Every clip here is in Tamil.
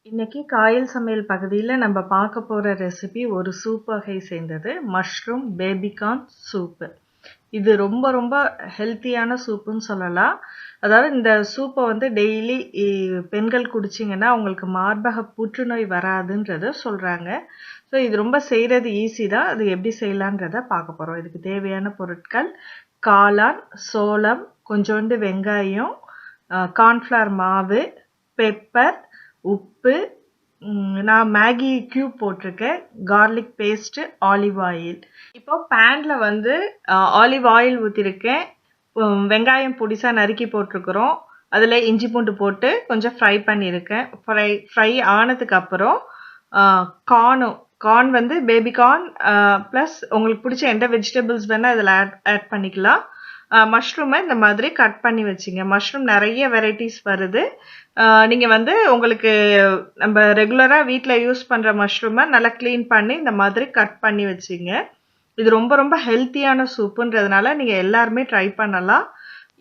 இன்னைக்கு காயல் சமையல் பகுதியில நம்ம பார்க்க போற ரெசிபி ஒரு சூப் வகை சேர்ந்தது. Mushroom baby corn soup. இது ரொம்ப ரொம்ப ஹெல்த்தியான சூப்புன்னு சொல்லலாம். அதாவது இந்த சூப்பை வந்து டெய்லி பெண்கள் குடிச்சிங்கன்னா அவங்களுக்கு மார்பக புற்றுநோய் வராதுன்றத சொல்றாங்க. ஸோ இது ரொம்ப செய்கிறது ஈஸி தான். அது எப்படி செய்யலான்றத பார்க்க போகிறோம். இதுக்கு தேவையான பொருட்கள்: காளான், சோளம், கொஞ்சோண்டு வெங்காயம், கார்ன்ஃப்ளவர் மாவு, பெப்பர், உப்பு, நான் மேகி கியூப் போட்டிருக்கேன், கார்லிக் பேஸ்ட், ஆலிவ் ஆயில். இப்போ பேன்ல வந்து ஆலிவ் ஆயில் ஊற்றிருக்கேன். வெங்காயம் பொடிசா நறுக்கி போட்டிருக்கிறோம். அதில் இஞ்சி பூண்டு போட்டு கொஞ்சம் ஃப்ரை பண்ணியிருக்கேன். ஃப்ரை ஆனதுக்கு அப்புறம் கார்ன் வந்து பேபி கார்ன் ப்ளஸ் உங்களுக்கு பிடிச்ச எந்த வெஜிடபிள்ஸ் வேணால் இதில் ஆட் பண்ணிக்கலாம். மஷ்ரூமை இந்த மாதிரி கட் பண்ணி வச்சிங்க. மஷ்ரூம் நிறைய வெரைட்டிஸ் வருது. நீங்கள் வந்து உங்களுக்கு நம்ம ரெகுலராக வீட்டில் யூஸ் பண்ணுற மஷ்ரூமை நல்லா க்ளீன் பண்ணி இந்த மாதிரி கட் பண்ணி வச்சிங்க. இது ரொம்ப ரொம்ப ஹெல்த்தியான சூப்புன்றதுனால நீங்கள் எல்லாருமே ட்ரை பண்ணலாம்.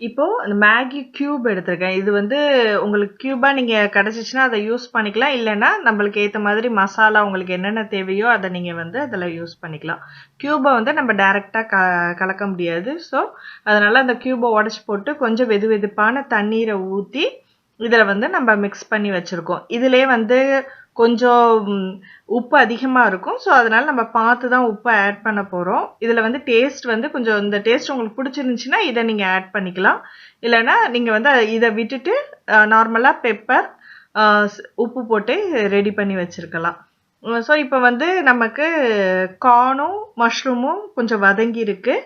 இப்போது இந்த மேகி கியூப் எடுத்திருக்கேன். இது வந்து உங்களுக்கு கியூபாக நீங்கள் கிடச்சிச்சின்னா அதை யூஸ் பண்ணிக்கலாம். இல்லைன்னா நம்மளுக்கு ஏற்ற மாதிரி மசாலா உங்களுக்கு என்னென்ன தேவையோ அதை நீங்கள் வந்து அதில் யூஸ் பண்ணிக்கலாம். கியூபை வந்து நம்ம டைரெக்டாக கலக்க முடியாது. ஸோ அதனால் அந்த கியூபை உடச்சி போட்டு கொஞ்சம் வெது வெதுப்பான தண்ணீரை ஊற்றி இதில் வந்து நம்ம மிக்ஸ் பண்ணி வச்சுருக்கோம். இதிலே வந்து கொஞ்சம் உப்பு அதிகமாக இருக்கும். ஸோ அதனால் நம்ம பார்த்து தான் உப்பை ஆட் பண்ண போகிறோம். இதில் வந்து டேஸ்ட் வந்து கொஞ்சம் இந்த டேஸ்ட் உங்களுக்கு பிடிச்சிருந்துச்சின்னா இதை நீங்கள் ஆட் பண்ணிக்கலாம். இல்லைன்னா நீங்கள் வந்து இதை விட்டுட்டு நார்மலாக பெப்பர், உப்பு போட்டு ரெடி பண்ணி வச்சுருக்கலாம். ஸோ இப்போ வந்து நமக்கு கார்னும் மஷ்ரூமும் கொஞ்சம் வதங்கி இருக்கு.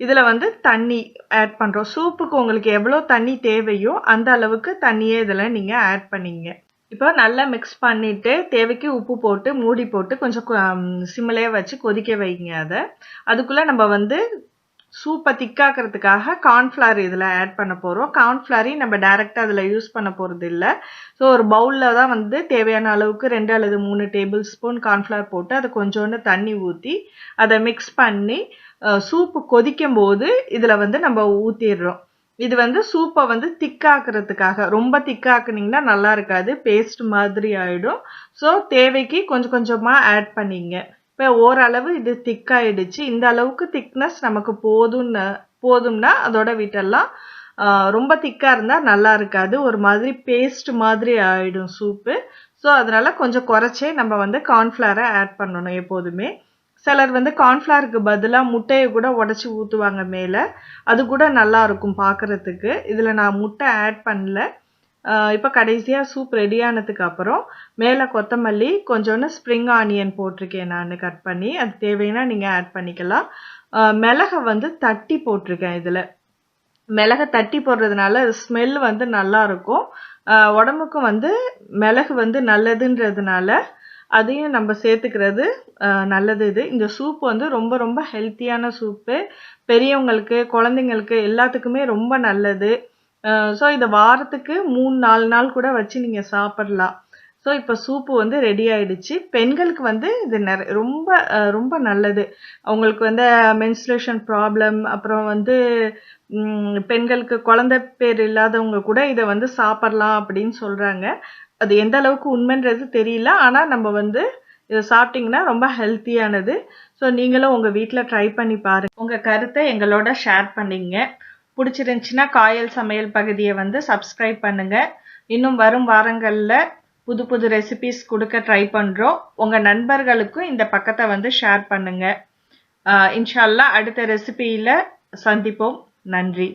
இதில் வந்து தண்ணி ஆட் பண்ணுறோம். சூப்புக்கு உங்களுக்கு எவ்வளோ தண்ணி தேவையோ அந்த அளவுக்கு தண்ணியே இதில் நீங்கள் ஆட் பண்ணிங்க. இப்போ நல்லா மிக்ஸ் பண்ணிவிட்டு தேவைக்கு உப்பு போட்டு மூடி போட்டு கொஞ்சம் சிம்மிலே வச்சு கொதிக்க வைங்க. அதுக்குள்ளே நம்ம வந்து சூப்பை திக்காக்கிறதுக்காக கார்ன்ஃப்ளவர் இதில் ஆட் பண்ண போகிறோம். கார்ன்ஃப்ளவரையும் நம்ம டைரெக்டாக அதில் யூஸ் பண்ண போகிறது இல்லை. ஸோ ஒரு பவுலில் தான் வந்து தேவையான அளவுக்கு 2 அல்லது 3 டேபிள் ஸ்பூன் கார்ன்ஃப்ளவர் போட்டு அதை கொஞ்சோண்டு தண்ணி ஊற்றி அதை மிக்ஸ் பண்ணி சூப்பு கொதிக்கும் போது இதில் வந்து நம்ம ஊற்றிடுறோம். இது வந்து சூப்பை வந்து திக்காக்குறதுக்காக. ரொம்ப திக்காக்குனீங்கன்னா நல்லா இருக்காது, பேஸ்ட் மாதிரி ஆகிடும். ஸோ தேவைக்கு கொஞ்சம் கொஞ்சமாக ஆட் பண்ணிங்க. இப்போ ஓரளவு இது திக்காயிடுச்சு. இந்த அளவுக்கு திக்னஸ் நமக்கு போதும்னா அதோட விட்டெல்லாம். ரொம்ப திக்காக இருந்தால் நல்லா இருக்காது, ஒரு மாதிரி பேஸ்ட் மாதிரி ஆகிடும் சூப்பு. ஸோ அதனால கொஞ்சம் குறைச்சே நம்ம வந்து கார்ன்ஃப்ளவரை ஆட் பண்ணணும் எப்போதுமே. சிலர் வந்து கார்ன்ஃப்ளவருக்கு பதிலாக முட்டையை கூட உடச்சி ஊற்றுவாங்க மேலே. அது கூட நல்லா இருக்கும் பார்க்குறதுக்கு. இதில் நான் முட்டை ஆட் பண்ணல. இப்போ கடைசியாக சூப் ரெடி ஆனதுக்கு அப்புறம் மேலே கொத்தமல்லி, கொஞ்சோண்டு ஸ்ப்ரிங் ஆனியன் போட்டிருக்கேன் நான் கட் பண்ணி. அது தேவைன்னா நீங்கள் ஆட் பண்ணிக்கலாம். மிளகை வந்து தட்டி போட்டிருக்கேன். இதில் மிளகை தட்டி போடுறதுனால ஸ்மெல் வந்து நல்லா இருக்கும். உடம்புக்கும் வந்து மிளகு வந்து நல்லதுன்றதுனால அதையும் நம்ம சேர்த்துக்கிறது நல்லது. இந்த சூப் வந்து ரொம்ப ரொம்ப ஹெல்த்தியான சூப்பு. பெரியவங்களுக்கு, குழந்தைங்களுக்கு எல்லாத்துக்குமே ரொம்ப நல்லது. ஸோ இதை வாரத்துக்கு 3-4 நாள் கூட வச்சு நீங்கள் சாப்பிடலாம். ஸோ இப்போ சூப்பு வந்து ரெடி ஆயிடுச்சு. பெண்களுக்கு வந்து இது ரொம்ப ரொம்ப நல்லது. அவங்களுக்கு வந்து மென்ஸ்ட்ரேஷன் ப்ராப்ளம், அப்புறம் வந்து பெண்களுக்கு குழந்தை பேர் இல்லாதவங்க கூட இதை வந்து சாப்பிடலாம் அப்படின்னு சொல்கிறாங்க. அது எந்த அளவுக்கு உண்மைன்றது தெரியல. ஆனால் நம்ம வந்து இதை சாப்பிட்டிங்கன்னா ரொம்ப ஹெல்த்தியானது. ஸோ நீங்களும் உங்கள் வீட்டில் ட்ரை பண்ணி பாருங்கள். உங்கள் கருத்தை எங்களோட ஷேர் பண்ணிங்க. பிடிச்சிருந்துச்சின்னா காயல் சமையல் பகுதியை வந்து சப்ஸ்கிரைப் பண்ணுங்கள். இன்னும் வரும் வாரங்களில் புது புது ரெசிபிஸ் கொடுக்க ட்ரை பண்ணுறோம். உங்கள் நண்பர்களுக்கும் இந்த பக்கத்தை வந்து ஷேர் பண்ணுங்கள். இன்ஷா அல்லாஹ் அடுத்த ரெசிபியில் சந்திப்போம். நன்றி.